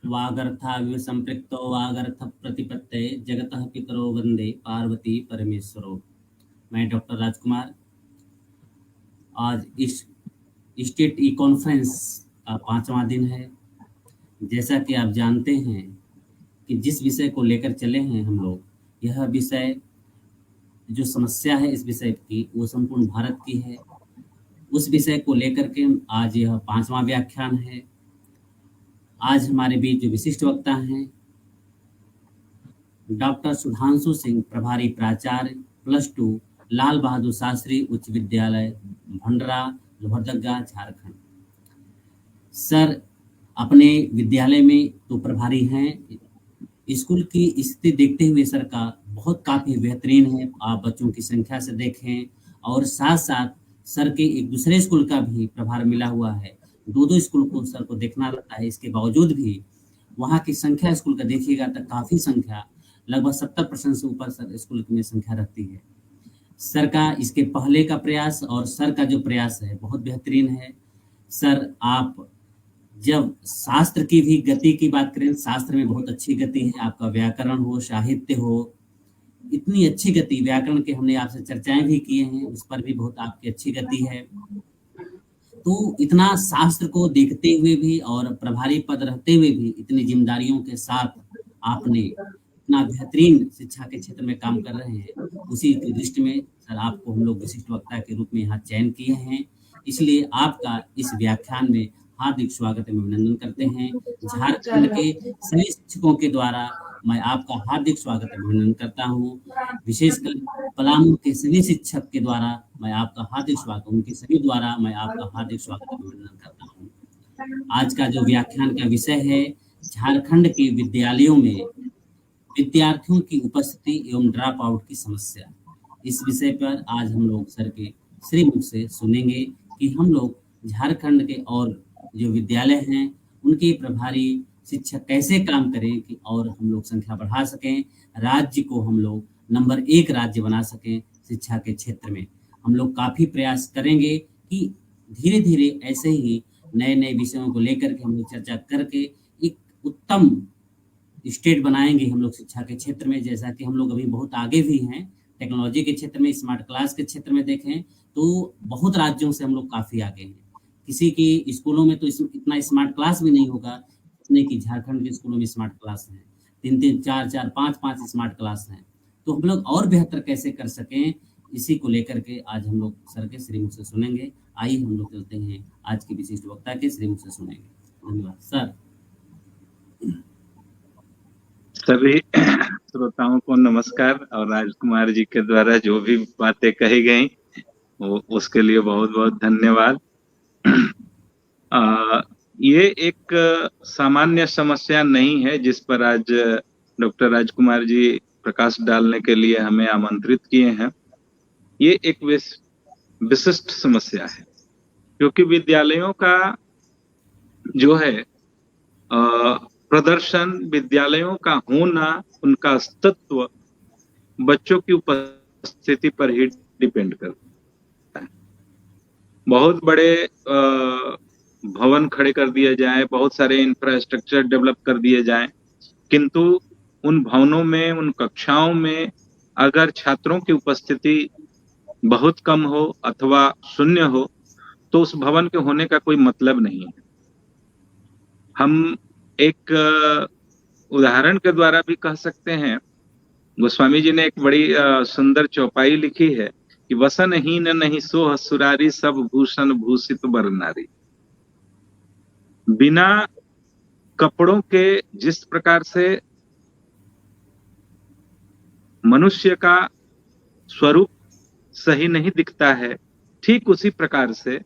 वागर्थाविव संपृक्तो वागर्थ प्रतिपत्तये जगतः पितरो वंदे पार्वती परमेश्वरो। मैं डॉक्टर राजकुमार आज इस स्टेट ई कॉन्फ्रेंस का 5वां दिन है। जैसा कि आप जानते हैं कि जिस विषय को लेकर चले हैं हम लोग, यह विषय जो समस्या है इस विषय की वो संपूर्ण भारत की है। उस विषय को लेकर के आज यह 5वां व्याख्यान है। आज हमारे बीच जो विशिष्ट वक्ता हैं डॉक्टर सुधांशु सिंह, प्रभारी प्राचार्य +2 लाल बहादुर शास्त्री उच्च विद्यालय भंडरा लोहरदगा झारखंड। सर अपने विद्यालय में तो प्रभारी हैं। स्कूल की स्थिति देखते हुए सर का बहुत काफ़ी बेहतरीन है। आप बच्चों की संख्या से देखें और साथ साथ सर के एक दूसरे स्कूल का भी प्रभार मिला हुआ है। 2-2 स्कूल को सर को देखना रहता है। इसके बावजूद भी वहाँ की संख्या स्कूल का देखिएगा तो काफ़ी संख्या, लगभग 70% से ऊपर सर स्कूल में संख्या रहती है। सर का इसके पहले का प्रयास और सर का जो प्रयास है बहुत बेहतरीन है। सर आप जब शास्त्र की भी गति की बात करें, शास्त्र में बहुत अच्छी गति है। आपका व्याकरण हो, साहित्य हो, इतनी अच्छी गति व्याकरण के हमने आपसे चर्चाएं भी किए हैं, उस पर भी बहुत आपकी अच्छी गति है। तो इतना शास्त्र को देखते हुए भी और प्रभारी पद रहते हुए भी इतनी जिम्मेदारियों के साथ आपने इतना बेहतरीन शिक्षा के क्षेत्र में काम कर रहे हैं। उसी की दृष्टि में सर आपको हम लोग विशिष्ट वक्ता के रूप में यहाँ चयन किए हैं। इसलिए आपका इस व्याख्यान में हार्दिक स्वागत एवं अभिनंदन करते हैं। झारखंड के सभी शिक्षकों के द्वारा मैं आपका हार्दिक स्वागत एवं अभिनंदन करता हूँ। विशेषकर पलामू के सभी शिक्षक के द्वारा मैं आपका हार्दिक स्वागत, उनके सभी द्वारा मैं आपका हार्दिक स्वागत एवं अभिनंदन करता हूँ। आज का जो व्याख्यान का विषय है, झारखंड के विद्यालयों में विद्यार्थियों की उपस्थिति एवं ड्रॉप आउट की समस्या। इस विषय पर आज हम लोग सर के श्रीमुख से सुनेंगे कि हम लोग झारखंड के और जो विद्यालय हैं उनके प्रभारी शिक्षक कैसे काम करें कि और हम लोग संख्या बढ़ा सकें, राज्य को हम लोग नंबर 1 राज्य बना सकें शिक्षा के क्षेत्र में। हम लोग काफ़ी प्रयास करेंगे कि धीरे धीरे ऐसे ही नए नए विषयों को लेकर के हम लोग चर्चा करके एक उत्तम स्टेट बनाएंगे हम लोग शिक्षा के क्षेत्र में। जैसा कि हम लोग अभी बहुत आगे भी हैं टेक्नोलॉजी के क्षेत्र में, स्मार्ट क्लास के क्षेत्र में देखें तो बहुत राज्यों से हम लोग काफ़ी आगे हैं। किसी की स्कूलों में तो इतना स्मार्ट क्लास भी नहीं होगा जितने कि झारखंड के स्कूलों में स्मार्ट क्लास हैं। 3-3, 4-4, 5-5 स्मार्ट क्लास हैं। तो हम लोग और बेहतर कैसे कर सकें, इसी को लेकर के आज हम लोग सर के श्रीमुख से सुनेंगे। आइए हम लोग चलते हैं आज के विशिष्ट वक्ता के श्रीमुख से सुनेंगे। धन्यवाद सर। सभी श्रोताओं को नमस्कार। और राजकुमार जी के द्वारा जो भी बातें कही गई वो उसके लिए बहुत बहुत धन्यवाद। ये एक सामान्य समस्या नहीं है जिस पर आज डॉक्टर राजकुमार जी प्रकाश डालने के लिए हमें आमंत्रित किए हैं। ये एक विशिष्ट समस्या है क्योंकि विद्यालयों का जो है प्रदर्शन, विद्यालयों का होना, उनका अस्तित्व बच्चों की उपस्थिति पर ही डिपेंड करता है। बहुत बड़े भवन खड़े कर दिए जाए, बहुत सारे इंफ्रास्ट्रक्चर डेवलप कर दिए जाए, किंतु उन भवनों में, उन कक्षाओं में अगर छात्रों की उपस्थिति बहुत कम हो अथवा शून्य हो तो उस भवन के होने का कोई मतलब नहीं है। हम एक उदाहरण के द्वारा भी कह सकते हैं। गोस्वामी जी ने एक बड़ी सुंदर चौपाई लिखी है कि वसनहीन नहीं सोह सुरारी सब भूषण भूषित बर नारी। बिना कपड़ों के जिस प्रकार से मनुष्य का स्वरूप सही नहीं दिखता है, ठीक उसी प्रकार से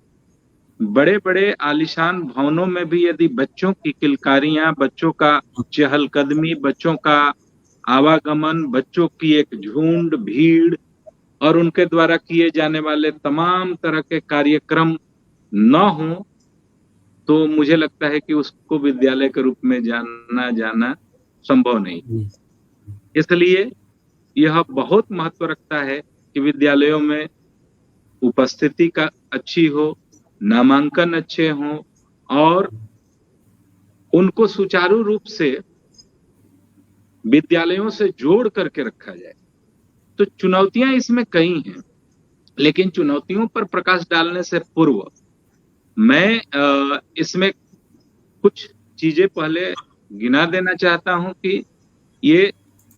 बड़े बड़े आलीशान भवनों में भी यदि बच्चों की किलकारियां, बच्चों का चहलकदमी, बच्चों का आवागमन, बच्चों की एक झुंड, भीड़ और उनके द्वारा किए जाने वाले तमाम तरह के कार्यक्रम न हो तो मुझे लगता है कि उसको विद्यालय के रूप में जाना संभव नहीं। इसलिए यह बहुत महत्व रखता है कि विद्यालयों में उपस्थिति का अच्छी हो, नामांकन अच्छे हों और उनको सुचारू रूप से विद्यालयों से जोड़ करके रखा जाए। तो चुनौतियां इसमें कई हैं, लेकिन चुनौतियों पर प्रकाश डालने से पूर्व मैं इसमें कुछ चीजें पहले गिना देना चाहता हूं कि ये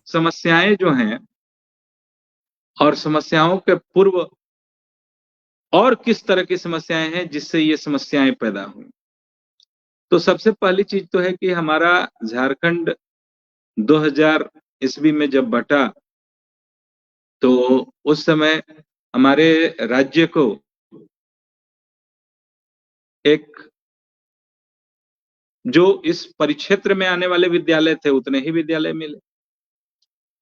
समस्याएं जो हैं और समस्याओं के पूर्व और किस तरह की समस्याएं हैं जिससे ये समस्याएं पैदा हुई। तो सबसे पहली चीज तो है कि हमारा झारखंड 2000 ईस्वी में जब बटा, तो उस समय हमारे राज्य को एक, जो इस परिक्षेत्र में आने वाले विद्यालय थे उतने ही विद्यालय मिले।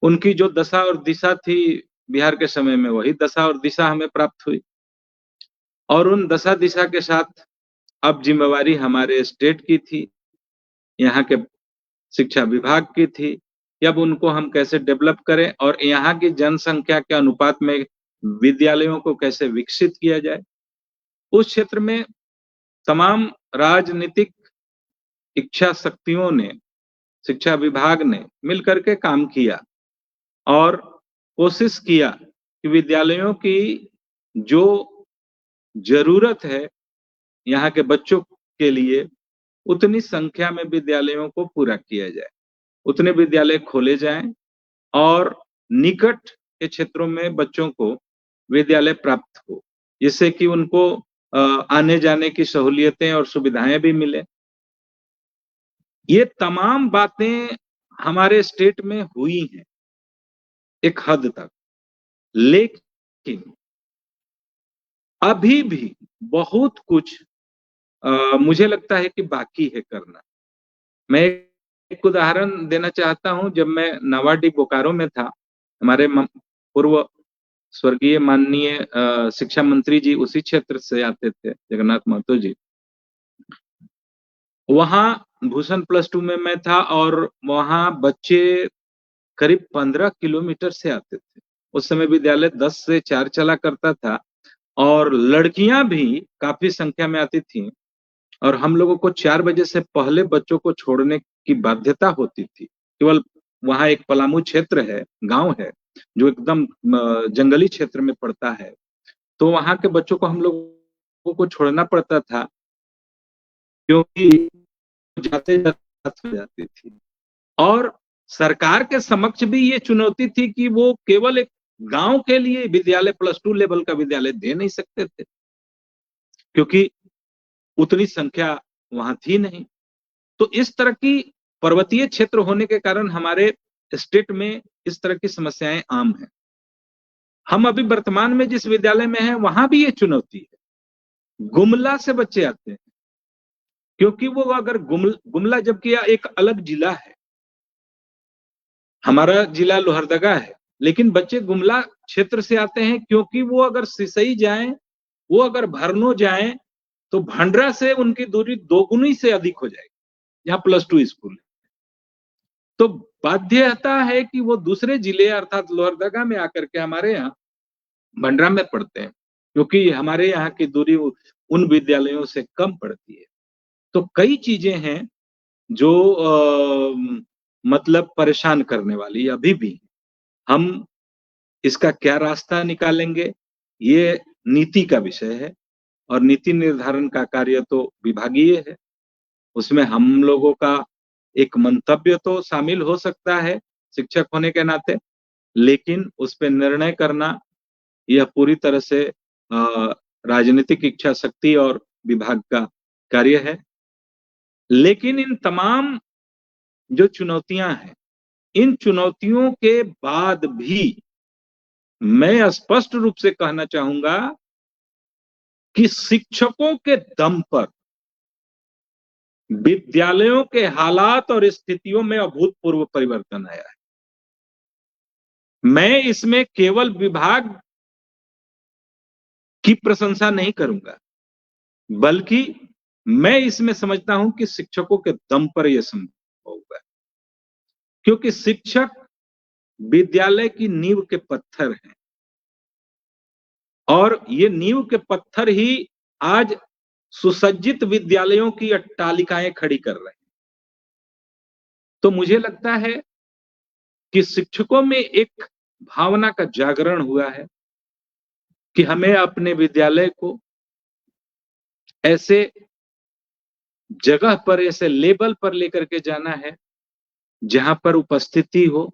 उनकी जो दशा और दिशा थी बिहार के समय में, वही दशा और दिशा हमें प्राप्त हुई। और उन दशा दिशा के साथ अब जिम्मेवारी हमारे स्टेट की थी, यहाँ के शिक्षा विभाग की थी कि अब उनको हम कैसे डेवलप करें और यहाँ की जनसंख्या के अनुपात में विद्यालयों को कैसे विकसित किया जाए। उस क्षेत्र में तमाम राजनीतिक इच्छा शक्तियों ने, शिक्षा विभाग ने मिलकर के काम किया और कोशिश किया कि विद्यालयों की जो जरूरत है यहाँ के बच्चों के लिए, उतनी संख्या में विद्यालयों को पूरा किया जाए, उतने विद्यालय खोले जाएं और निकट के क्षेत्रों में बच्चों को विद्यालय प्राप्त हो, जिससे कि उनको आने जाने की सहूलियतें और सुविधाएं भी मिले। ये तमाम बातें हमारे स्टेट में हुई हैं एक हद तक, लेकिन अभी भी बहुत कुछ मुझे लगता है कि बाकी है करना। मैं एक उदाहरण देना चाहता हूं। जब मैं नवाडी बोकारो में था, हमारे पूर्व स्वर्गीय माननीय शिक्षा मंत्री जी उसी क्षेत्र से आते थे, जगन्नाथ महतो जी। वहां भूषण +2 में मैं था और वहां बच्चे करीब 15 किलोमीटर से आते थे। उस समय विद्यालय 10 से 4 चला करता था और लड़कियां भी काफी संख्या में आती थी और हम लोगों को 4 बजे से पहले बच्चों को छोड़ने की बाध्यता होती थी। केवल वहां एक पलामू क्षेत्र है, गांव है, जो एकदम जंगली क्षेत्र में पड़ता है, तो वहां के बच्चों को हम लोगों को छोड़ना पड़ता था क्योंकि जाते जाते हो जाती थी। और सरकार के समक्ष भी ये चुनौती थी कि वो केवल एक गांव के लिए विद्यालय +2 लेवल का विद्यालय दे नहीं सकते थे, क्योंकि उतनी संख्या वहां थी नहीं। तो इस तरह की पर्वतीय क्षेत्र होने के कारण हमारे स्टेट में इस तरह की समस्याएं आम हैं। हम अभी वर्तमान में जिस विद्यालय में हैं वहां भी ये चुनौती है। गुमला से बच्चे आते हैं, क्योंकि वो अगर गुमला जबकि एक अलग जिला है, हमारा जिला लोहरदगा है, लेकिन बच्चे गुमला क्षेत्र से आते हैं क्योंकि वो अगर सिसई जाएं, वो अगर भरनो जाएं, तो भंडरा से उनकी दूरी 2 गुनी से अधिक हो जाएगी, जहां +2 स्कूल है। तो बाध्यता है कि वो दूसरे जिले अर्थात लोहरदगा में आकर के हमारे यहाँ भंडरा में पढ़ते हैं, क्योंकि हमारे यहाँ की दूरी उन विद्यालयों से कम पड़ती है। तो कई चीजें हैं जो मतलब परेशान करने वाली अभी भी। हम इसका क्या रास्ता निकालेंगे, ये नीति का विषय है और नीति निर्धारण का कार्य तो विभागीय है। उसमें हम लोगों का एक मंतव्य तो शामिल हो सकता है शिक्षक होने के नाते, लेकिन उस पर निर्णय करना यह पूरी तरह से राजनीतिक इच्छा शक्ति और विभाग का कार्य है। लेकिन इन तमाम जो चुनौतियां हैं, इन चुनौतियों के बाद भी मैं स्पष्ट रूप से कहना चाहूंगा कि शिक्षकों के दम पर विद्यालयों के हालात और स्थितियों में अभूतपूर्व परिवर्तन आया है। मैं इसमें केवल विभाग की प्रशंसा नहीं करूंगा, बल्कि मैं इसमें समझता हूं कि शिक्षकों के दम पर यह संभव हुआ, क्योंकि शिक्षक विद्यालय की नींव के पत्थर हैं और ये नींव के पत्थर ही आज सुसज्जित विद्यालयों की अट्टालिकाएं खड़ी कर रहे हैं। तो मुझे लगता है कि शिक्षकों में एक भावना का जागरण हुआ है कि हमें अपने विद्यालय को ऐसे जगह पर, ऐसे लेवल पर लेकर के जाना है जहां पर उपस्थिति हो,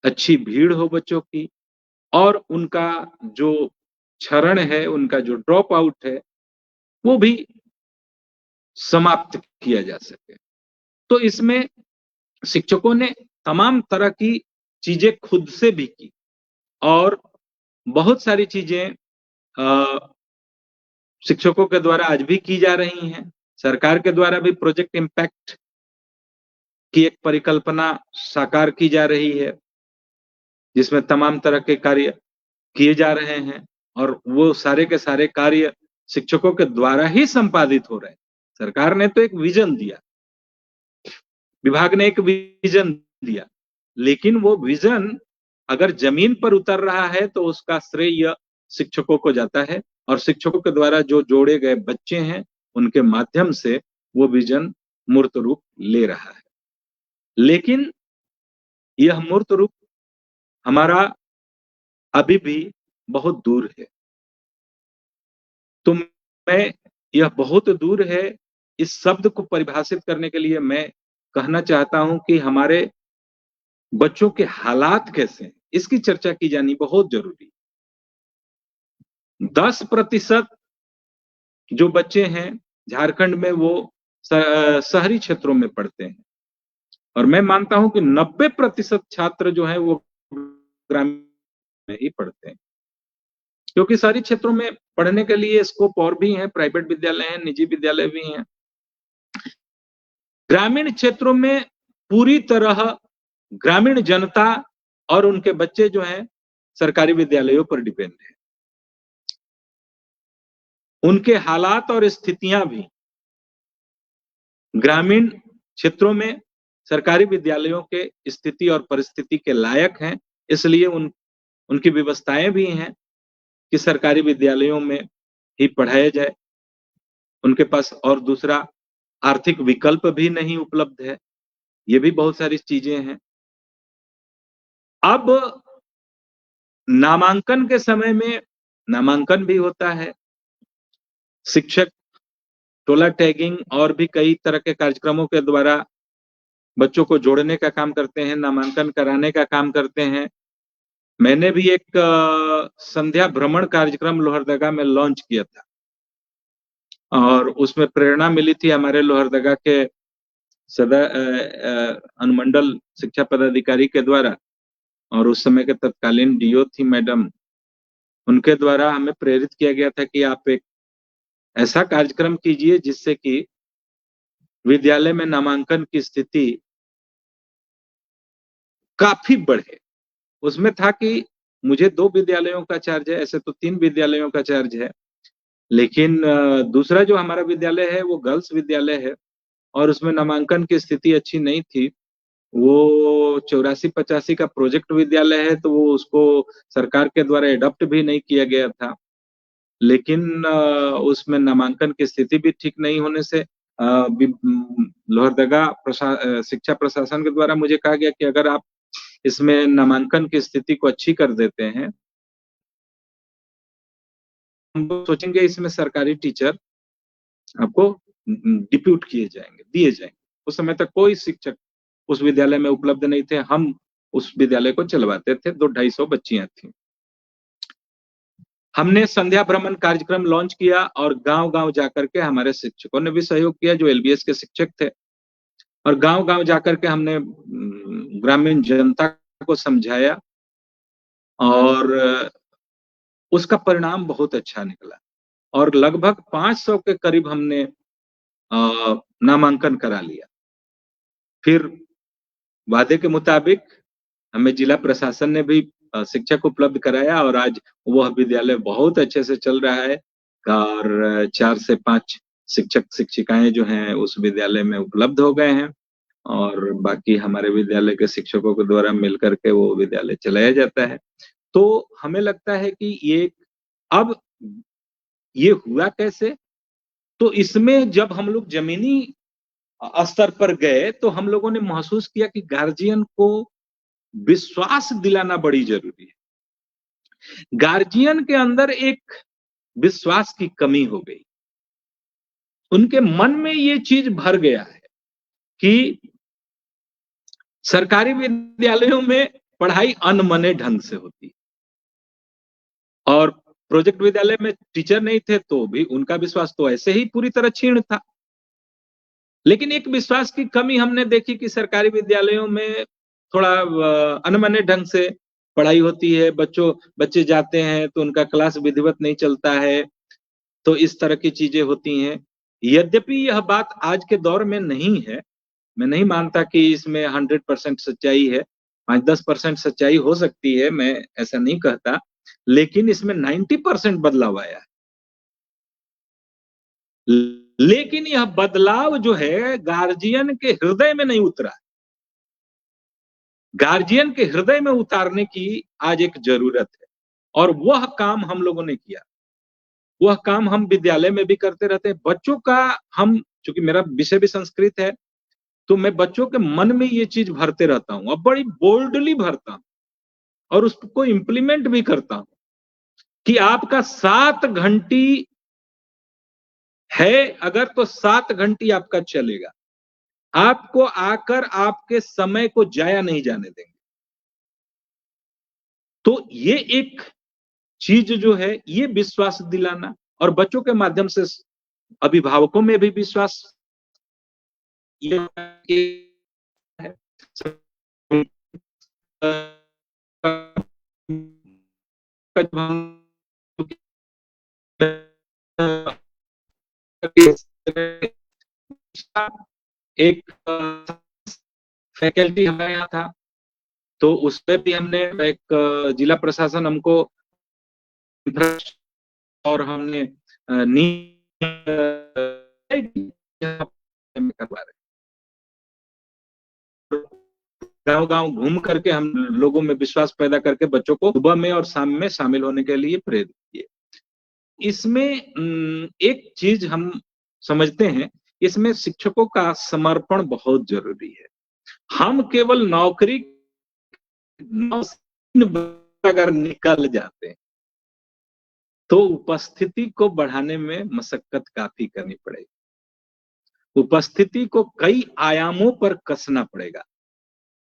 अच्छी भीड़ हो बच्चों की, और उनका जो क्षरण है, उनका जो ड्रॉप आउट है, वो भी समाप्त किया जा सके। तो इसमें शिक्षकों ने तमाम तरह की चीजें खुद से भी की, और बहुत सारी चीजें शिक्षकों के द्वारा आज भी की जा रही हैं। सरकार के द्वारा भी प्रोजेक्ट इम्पैक्ट की एक परिकल्पना साकार की जा रही है, जिसमें तमाम तरह के कार्य किए जा रहे हैं, और वो सारे के सारे कार्य शिक्षकों के द्वारा ही संपादित हो रहे हैं। सरकार ने तो एक विजन दिया, विभाग ने एक विजन दिया, लेकिन वो विजन अगर जमीन पर उतर रहा है तो उसका श्रेय शिक्षकों को जाता है, और शिक्षकों के द्वारा जो जोड़े गए बच्चे हैं, उनके माध्यम से वो विजन मूर्त रूप ले रहा है। लेकिन यह मूर्त रूप हमारा अभी भी बहुत दूर है। तो मैं, यह बहुत दूर है, इस शब्द को परिभाषित करने के लिए मैं कहना चाहता हूं कि हमारे बच्चों के हालात कैसे हैं, इसकी चर्चा की जानी बहुत जरूरी है। 10% जो बच्चे हैं झारखंड में वो शहरी क्षेत्रों में पढ़ते हैं, और मैं मानता हूं कि 90% छात्र जो हैं वो ग्रामीण में ही पढ़ते हैं, क्योंकि शहरी क्षेत्रों में पढ़ने के लिए स्कोप और भी हैं, प्राइवेट विद्यालय हैं, निजी विद्यालय भी हैं। ग्रामीण क्षेत्रों में पूरी तरह ग्रामीण जनता और उनके बच्चे जो हैं सरकारी विद्यालयों पर डिपेंड है। उनके हालात और स्थितियां भी ग्रामीण क्षेत्रों में सरकारी विद्यालयों के स्थिति और परिस्थिति के लायक हैं, इसलिए उनकी व्यवस्थाएं भी हैं कि सरकारी विद्यालयों में ही पढ़ाया जाए। उनके पास और दूसरा आर्थिक विकल्प भी नहीं उपलब्ध है। ये भी बहुत सारी चीजें हैं। अब नामांकन के समय में नामांकन भी होता है, शिक्षक टोला टैगिंग और भी कई तरह के कार्यक्रमों के द्वारा बच्चों को जोड़ने का काम करते हैं, नामांकन कराने का काम करते हैं। मैंने भी एक संध्या भ्रमण कार्यक्रम लोहरदगा में लॉन्च किया था, और उसमें प्रेरणा मिली थी हमारे लोहरदगा के अनुमंडल शिक्षा पदाधिकारी के द्वारा, और उस समय के तत्कालीन डीओ थी मैडम, उनके द्वारा हमें प्रेरित किया गया था कि आप एक ऐसा कार्यक्रम कीजिए जिससे कि विद्यालय में नामांकन की स्थिति काफी बढ़े। उसमें था कि मुझे 2 विद्यालयों का चार्ज है, ऐसे तो 3 विद्यालयों का चार्ज है, लेकिन दूसरा जो हमारा विद्यालय है वो गर्ल्स विद्यालय है, और उसमें नामांकन की स्थिति अच्छी नहीं थी। वो 84-85 का प्रोजेक्ट विद्यालय है, तो वो उसको सरकार के द्वारा एडॉप्ट भी नहीं किया गया था। लेकिन उसमें नामांकन की स्थिति भी ठीक नहीं होने से लोहरदगा शिक्षा प्रशासन के द्वारा मुझे कहा गया कि अगर आप इसमें नामांकन की स्थिति को अच्छी कर देते हैं, हम सोचेंगे इसमें सरकारी टीचर आपको डिप्यूट किए जाएंगे, दिए जाएंगे। उस समय तक कोई शिक्षक उस विद्यालय में उपलब्ध नहीं थे, हम उस विद्यालय को चलवाते थे, 200-250 बच्चियां थी। हमने संध्या भ्रमण कार्यक्रम लॉन्च किया, और गांव-गांव जाकर के हमारे शिक्षकों ने भी सहयोग किया जो एलबीएस के शिक्षक थे, और गांव-गांव जाकर के हमने ग्रामीण जनता को समझाया, और उसका परिणाम बहुत अच्छा निकला, और लगभग 500 के करीब हमने नामांकन करा लिया। फिर वादे के मुताबिक हमें जिला प्रशासन ने भी शिक्षक उपलब्ध कराया, और आज वह विद्यालय बहुत अच्छे से चल रहा है, और 4 से 5 शिक्षक शिक्षिकाएं जो हैं उस विद्यालय में उपलब्ध हो गए हैं, और बाकी हमारे विद्यालय के शिक्षकों के द्वारा मिलकर के वो विद्यालय चलाया जाता है। तो हमें लगता है कि अब ये हुआ कैसे? तो इसमें जब हम लोग जमीनी स्तर पर गए तो हम लोगों ने महसूस किया कि गार्जियन को विश्वास दिलाना बड़ी जरूरी है। गार्जियन के अंदर एक विश्वास की कमी हो गई, उनके मन में ये चीज भर गया है कि सरकारी विद्यालयों में पढ़ाई अनमने ढंग से होती है और प्रोजेक्ट विद्यालय में टीचर नहीं थे तो भी उनका विश्वास तो ऐसे ही पूरी तरह क्षीण था। लेकिन एक विश्वास की कमी हमने देखी कि सरकारी विद्यालयों में थोड़ा अनमने ढंग से पढ़ाई होती है, बच्चे जाते हैं तो उनका क्लास विधिवत नहीं चलता है, तो इस तरह की चीजें होती हैं। यद्यपि यह बात आज के दौर में नहीं है, मैं नहीं मानता कि इसमें 100% सच्चाई है, 5-10% सच्चाई हो सकती है, मैं ऐसा नहीं कहता, लेकिन इसमें 90% बदलाव आया है। लेकिन यह बदलाव जो है गार्जियन के हृदय में नहीं उतरा। गार्जियन के हृदय में उतारने की आज एक जरूरत है और वह काम हम लोगों ने किया। वह काम हम विद्यालय में भी करते रहते हैं। बच्चों का हम, चूंकि मेरा विषय भी संस्कृत है, तो मैं बच्चों के मन में ये चीज भरते रहता हूं और बड़ी बोल्डली भरता हूं और उसको इंप्लीमेंट भी करता हूं कि आपका 7 घंटी है अगर तो 7 घंटी आपका चलेगा। आपको आकर आपके समय को जाया नहीं जाने देंगे। तो ये एक चीज जो है, ये विश्वास दिलाना और बच्चों के माध्यम से अभिभावकों में भी विश्वास ये है। एक फैकल्टी हमारे यहाँ था, तो उसपे भी हमने एक जिला प्रशासन हमको और हमने गांव गांव घूम करके हम लोगों में विश्वास पैदा करके बच्चों को सुबह में और शाम में शामिल होने के लिए प्रेरित किए। इसमें एक चीज हम समझते हैं, इसमें शिक्षकों का समर्पण बहुत जरूरी है। हम केवल नौकरी अगर निकल जाते हैं तो उपस्थिति को बढ़ाने में मशक्कत काफी करनी पड़ेगी। उपस्थिति को कई आयामों पर कसना पड़ेगा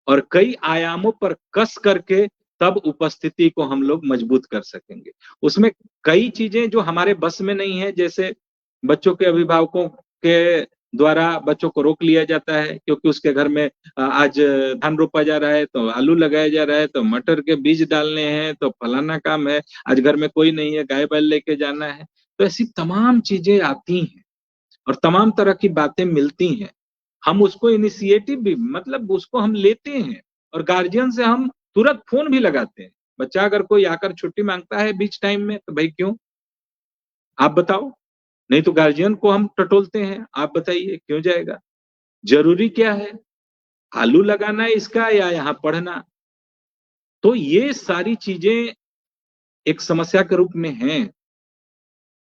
और कई आयामों पर कस करके तब उपस्थिति को हम लोग मजबूत कर सकेंगे। उसमें कई चीजें जो हमारे बस में नहीं है, जैसे बच्चों के अभिभावकों के द्वारा बच्चों को रोक लिया जाता है क्योंकि उसके घर में आज धान रोपा जा रहा है, तो आलू लगाया जा रहा है, तो मटर के बीज डालने हैं, तो फलाना काम है, आज घर में कोई नहीं है, गाय बैल लेके जाना है। तो ऐसी तमाम चीजें आती हैं और तमाम तरह की बातें मिलती हैं। हम उसको इनिशिएटिव भी, मतलब उसको हम लेते हैं और गार्जियन से हम तुरंत फोन भी लगाते हैं। बच्चा अगर कोई आकर छुट्टी मांगता है बीच टाइम में, तो भाई क्यों, आप बताओ, नहीं तो गार्जियन को हम टटोलते हैं, आप बताइए क्यों जाएगा, जरूरी क्या है, आलू लगाना इसका या यहाँ पढ़ना। तो ये सारी चीजें एक समस्या के रूप में हैं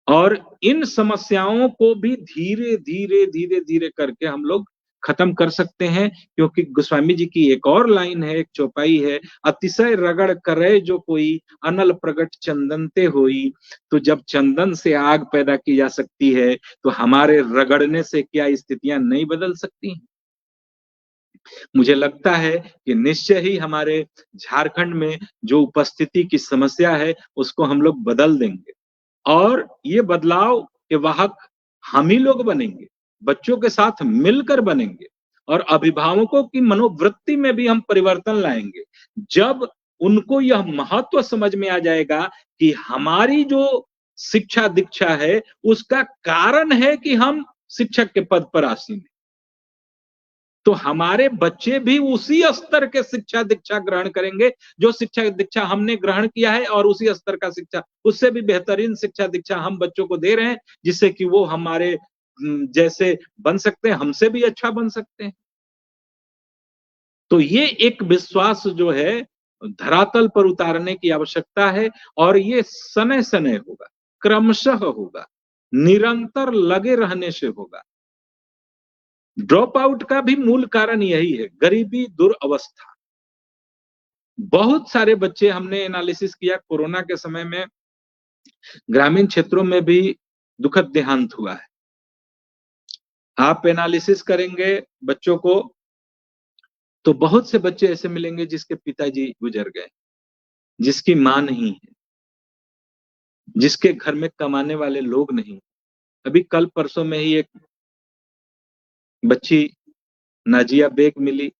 और इन समस्याओं को भी धीरे धीरे धीरे धीरे करके हम लोग खत्म कर सकते हैं, क्योंकि गोस्वामी जी की एक और लाइन है, एक चौपाई है, अतिशय रगड़ करे जो कोई अनल प्रगट चंदनते होई। तो जब चंदन से आग पैदा की जा सकती है तो हमारे रगड़ने से क्या स्थितियां नहीं बदल सकती हैं? मुझे लगता है कि निश्चय ही हमारे झारखंड में जो उपस्थिति की समस्या है उसको हम लोग बदल देंगे और ये बदलाव के वाहक हम ही लोग बनेंगे, बच्चों के साथ मिलकर बनेंगे और अभिभावकों की मनोवृत्ति में भी हम परिवर्तन लाएंगे। जब उनको यह महत्व समझ में आ जाएगा कि हमारी जो शिक्षा दीक्षा है उसका कारण है कि हम शिक्षक के पद पर आसीन हैं, तो हमारे बच्चे भी उसी स्तर के शिक्षा दीक्षा ग्रहण करेंगे जो शिक्षा दीक्षा हमने ग्रहण किया है और उसी स्तर का शिक्षा, उससे भी बेहतरीन शिक्षा दीक्षा हम बच्चों को दे रहे हैं, जिससे कि वो हमारे जैसे बन सकते हैं, हमसे भी अच्छा बन सकते हैं। तो ये एक विश्वास जो है धरातल पर उतारने की आवश्यकता है और ये सने सने होगा, क्रमशः होगा, निरंतर लगे रहने से होगा। ड्रॉप आउट का भी मूल कारण यही है, गरीबी, दुर्अवस्था। बहुत सारे बच्चे, हमने एनालिसिस किया कोरोना के समय में ग्रामीण क्षेत्रों में भी दुखद देहांत हुआ है। आप एनालिसिस करेंगे बच्चों को तो बहुत से बच्चे ऐसे मिलेंगे जिसके पिताजी गुजर गए, जिसकी मां नहीं है, जिसके घर में कमाने वाले लोग नहीं। अभी कल परसों में ही एक बच्ची नाजिया बेग मिली,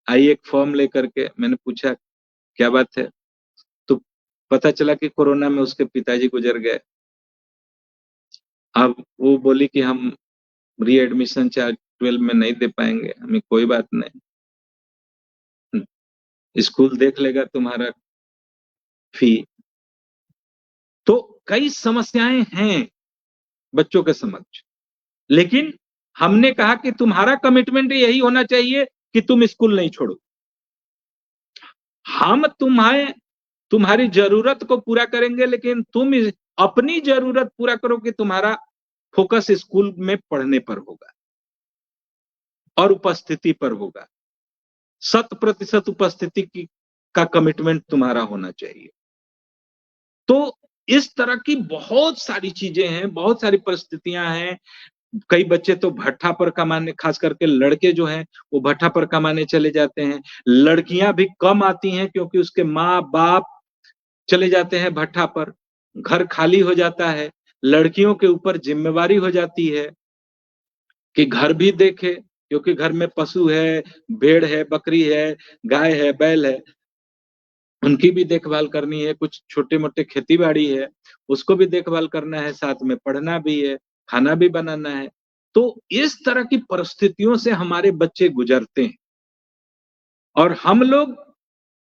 आई एक फॉर्म लेकर के। मैंने पूछा क्या बात है, तो पता चला कि कोरोना में उसके पिताजी गुजर गए। अब वो बोली कि हम रीएडमिशन चार्ज 12 में नहीं दे पाएंगे। हमें कोई बात नहीं, स्कूल देख लेगा तुम्हारा फी। तो कई समस्याएं हैं बच्चों के समक्ष, लेकिन हमने कहा कि तुम्हारा कमिटमेंट यही होना चाहिए कि तुम स्कूल नहीं छोड़ो। हम तुम्हारी जरूरत को पूरा करेंगे, लेकिन तुम अपनी जरूरत पूरा करो कि तुम्हारा फोकस स्कूल में पढ़ने पर होगा और उपस्थिति पर होगा। 100% उपस्थिति का कमिटमेंट तुम्हारा होना चाहिए। तो इस तरह की बहुत सारी चीजें हैं, बहुत सारी परिस्थितियां हैं। कई बच्चे तो भट्ठा पर कमाने, खास करके लड़के जो हैं वो भट्ठा पर कमाने चले जाते हैं। लड़कियां भी कम आती हैं क्योंकि उसके माँ बाप चले जाते हैं भट्ठा पर, घर खाली हो जाता है। लड़कियों के ऊपर जिम्मेवारी हो जाती है कि घर भी देखे, क्योंकि घर में पशु है, भेड़ है, बकरी है, गाय है, बैल है, उनकी भी देखभाल करनी है। कुछ छोटे मोटे खेती बाड़ी है, उसको भी देखभाल करना है, साथ में पढ़ना भी है, खाना भी बनाना है। तो इस तरह की परिस्थितियों से हमारे बच्चे गुजरते हैं, और हम लोग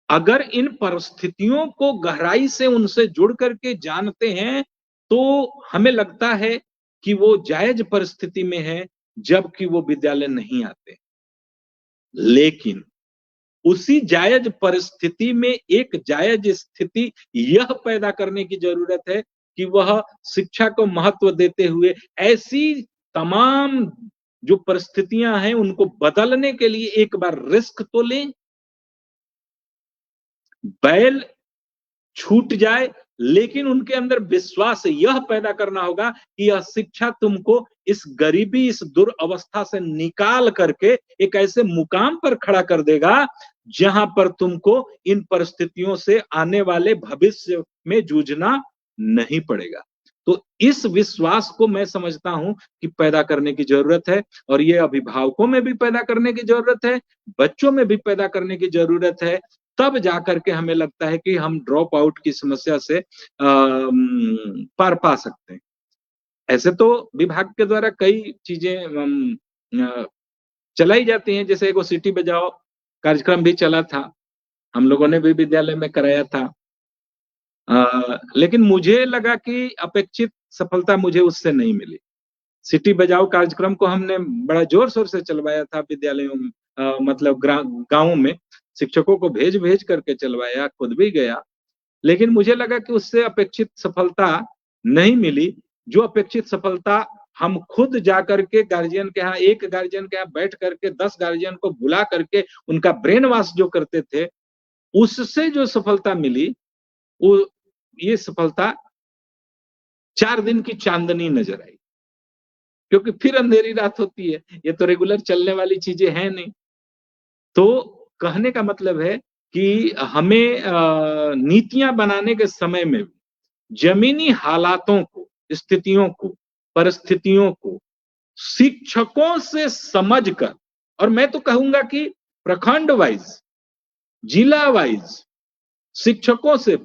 अगर इन परिस्थितियों को गहराई से उनसे जुड़ करके जानते हैं तो हमें लगता है कि वो जायज परिस्थिति में है, जबकि वो विद्यालय नहीं आते। लेकिन उसी जायज परिस्थिति में एक जायज स्थिति यह पैदा करने की जरूरत है कि वह शिक्षा को महत्व देते हुए ऐसी तमाम जो परिस्थितियां हैं उनको बदलने के लिए एक बार रिस्क तो लें। बैल छूट जाए, लेकिन उनके अंदर विश्वास यह पैदा करना होगा कि यह शिक्षा तुमको इस गरीबी, इस दुर्अवस्था से निकाल करके एक ऐसे मुकाम पर खड़ा कर देगा जहां पर तुमको इन परिस्थितियों से आने वाले भविष्य में जूझना नहीं पड़ेगा। तो इस विश्वास को मैं समझता हूं कि पैदा करने की जरूरत है, और ये अभिभावकों में भी पैदा करने की जरूरत है, बच्चों में भी पैदा करने की जरूरत है। तब जाकर के हमें लगता है कि हम ड्रॉप आउट की समस्या से पार पा सकते हैं। ऐसे तो विभाग के द्वारा कई चीजें चलाई जाती हैं, जैसे एगो सिटी बजाओ कार्यक्रम भी चला था, हम लोगों ने भी विद्यालय में कराया था। लेकिन मुझे लगा कि अपेक्षित सफलता मुझे उससे नहीं मिली। सिटी बजाओ कार्यक्रम को हमने बड़ा जोर शोर से चलवाया था विद्यालयों में, मतलब गांवों में शिक्षकों को भेज भेज करके चलवाया, खुद भी गया, लेकिन मुझे लगा कि उससे अपेक्षित सफलता नहीं मिली। जो अपेक्षित सफलता हम खुद जाकर के गार्जियन के यहाँ, एक गार्जियन के यहाँ बैठ करके 10 गार्जियन को बुला करके उनका ब्रेन वॉश जो करते थे, उससे जो सफलता मिली, वो ये सफलता 4 दिन की चांदनी नजर आई, क्योंकि फिर अंधेरी रात होती है। ये तो रेगुलर चलने वाली चीजें हैं नहीं। तो कहने का मतलब है कि हमें नीतियां बनाने के समय में जमीनी हालातों को, स्थितियों को, परिस्थितियों को शिक्षकों से समझकर, और मैं तो कहूंगा कि प्रखंड वाइज, जिला वाइज शिक्षकों से,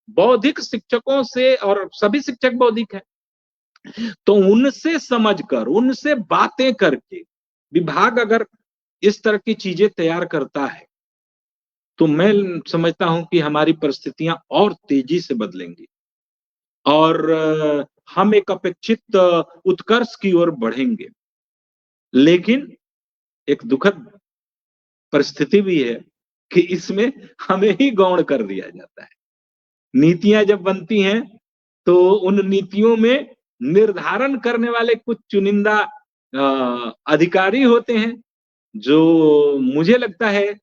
बौद्धिक शिक्षकों से, और सभी शिक्षक बौद्धिक हैं, तो उनसे समझकर, उनसे बातें करके विभाग अगर इस तरह की चीजें तैयार करता है तो मैं समझता हूं कि हमारी परिस्थितियां और तेजी से बदलेंगी और हम एक अपेक्षित उत्कर्ष की ओर बढ़ेंगे। लेकिन एक दुखद परिस्थिति भी है कि इसमें हमें ही गौण कर दिया जाता है। नीतियां जब बनती हैं तो उन नीतियों में निर्धारण करने वाले कुछ चुनिंदा अधिकारी होते हैं, जो मुझे लगता है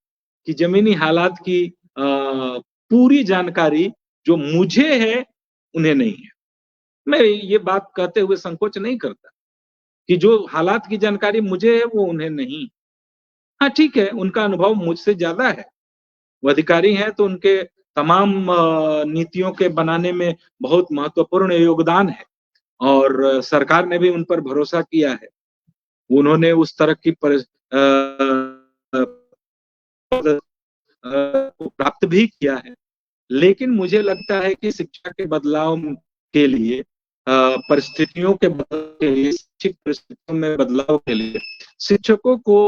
कि जमीनी हालात की पूरी जानकारी जो मुझे है, उन्हें नहीं है। मैं ये बात कहते हुए संकोच नहीं करता कि जो हालात की जानकारी मुझे है, वो उन्हें नहीं। हाँ, ठीक है, उनका अनुभव मुझसे ज़्यादा है। वो अधिकारी हैं, तो उनके तमाम नीतियों के बनाने में बहुत महत्वपूर्ण योगदान है और सरकार ने भी उन पर भरोसा किया है। उन्होंने उस तरह की को प्राप्त भी किया है। लेकिन मुझे लगता है कि शिक्षा के बदलाव के लिए परिस्थितियों के बदलाव के लिए, शैक्षिक परिस्थितियों में बदलाव के लिए शिक्षकों को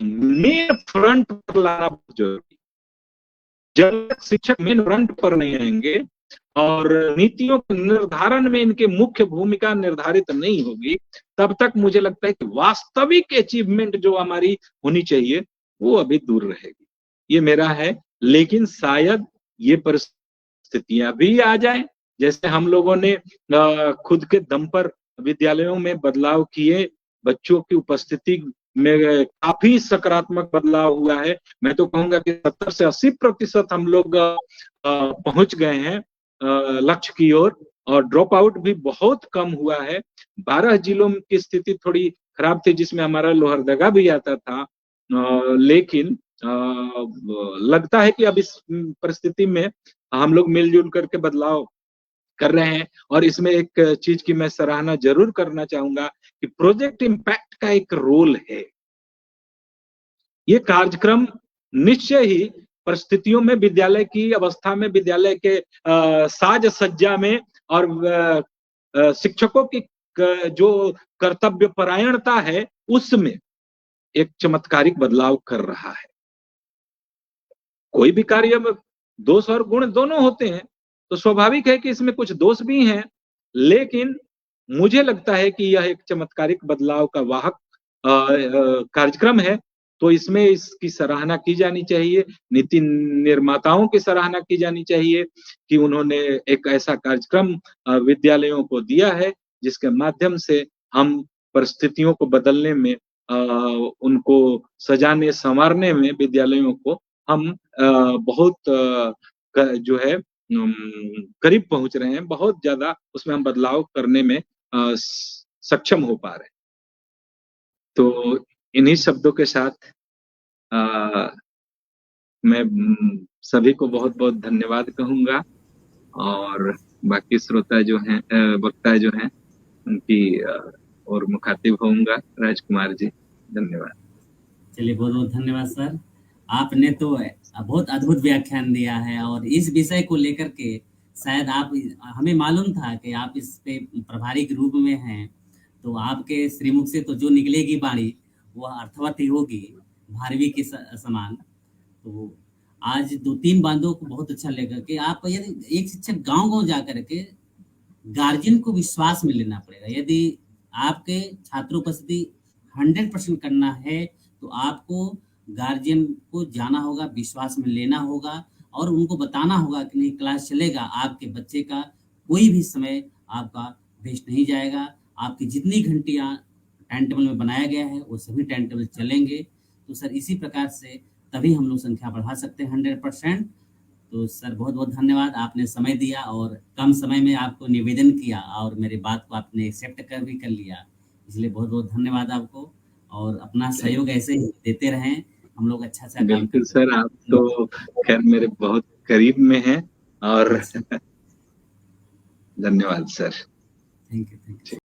मेन फ्रंट पर लाना बहुत जरूरी है। जब तक शिक्षक मेन फ्रंट पर नहीं आएंगे और नीतियों के निर्धारण में इनकी मुख्य भूमिका निर्धारित नहीं होगी, तब तक मुझे लगता है कि वास्तविक अचीवमेंट जो हमारी होनी चाहिए, वो अभी दूर रहेगी। ये मेरा है, लेकिन शायद ये परिस्थितियां भी आ जाएं, जैसे हम लोगों ने खुद के दम पर विद्यालयों में बदलाव किए, बच्चों की उपस्थिति में काफी सकारात्मक बदलाव हुआ है। मैं तो कहूंगा कि 70 से 80% हम लोग पहुंच गए हैं लक्ष्य की ओर, और ड्रॉप आउट भी बहुत कम हुआ है। 12 जिलों की स्थिति थोड़ी खराब थी, जिसमें हमारा लोहरदगा भी आता था, लेकिन लगता है कि अब इस परिस्थिति में हम लोग मिलजुल करके बदलाव कर रहे हैं। और इसमें एक चीज की मैं सराहना जरूर करना चाहूंगा कि प्रोजेक्ट इम्पैक्ट का एक रोल है। ये कार्यक्रम निश्चय ही परिस्थितियों में, विद्यालय की अवस्था में, विद्यालय के साज सज्जा में और शिक्षकों की जो कर्तव्य परायणता है, उसमें एक चमत्कारिक बदलाव कर रहा है। कोई भी कार्य में दोष और गुण दोनों होते हैं, तो स्वाभाविक है कि इसमें कुछ दोष भी हैं, लेकिन मुझे लगता है कि यह एक चमत्कारिक बदलाव का वाहक कार्यक्रम है। तो इसमें इसकी सराहना की जानी चाहिए, नीति निर्माताओं की सराहना की जानी चाहिए कि उन्होंने एक ऐसा कार्यक्रम विद्यालयों को दिया है, जिसके माध्यम से हम परिस्थितियों को बदलने में, उनको सजाने संवारने में विद्यालयों को हम बहुत जो है करीब पहुंच रहे हैं, बहुत ज्यादा उसमें हम बदलाव करने में सक्षम हो पा रहे हैं। तो इन्हीं शब्दों के साथ मैं सभी को बहुत बहुत धन्यवाद कहूंगा, और बाकी श्रोता जो हैं, वक्ता जो हैं, उनकी और मुखातिब होऊंगा। राजकुमार जी, धन्यवाद। चलिए, बहुत बहुत धन्यवाद सर। आपने तो बहुत अद्भुत व्याख्यान दिया है, और इस विषय को लेकर के शायद आप, हमें मालूम था कि आप इस पे प्रभारी के रूप में हैं, तो आपके श्रीमुख से तो जो निकलेगी बाणी वो अर्थवत ही होगी, भारवी के समान। तो आज 2-3 बातों को बहुत अच्छा लगा कि आप, यदि एक शिक्षक गांव-गांव जा करके गार्जियन को विश्वास में लेना पड़ेगा। यदि आपके छात्रों उपस्थिति 100% करना है, तो आपको गार्जियन को जाना होगा, विश्वास में लेना होगा, और उनको बताना होगा कि नहीं, क्लास चलेगा, आपके बच्चे का कोई भी समय आपका वेस्ट नहीं जाएगा। आपकी जितनी घंटियाँ टाइम टेबल में बनाया गया है, वो सभी टाइम टेबल चलेंगे। तो सर, इसी प्रकार से तभी हम लोग संख्या बढ़ा सकते हैं 100%। तो सर, बहुत बहुत धन्यवाद, आपने समय दिया और कम समय में आपको निवेदन किया, और मेरी बात को आपने एक्सेप्ट कर भी कर लिया, इसलिए बहुत बहुत धन्यवाद आपको। और अपना सहयोग ऐसे ही देते रहें, हम लोग अच्छा काम बिल्कुल सर, आप तो खैर मेरे बहुत करीब में हैं, और धन्यवाद सर। Thank you.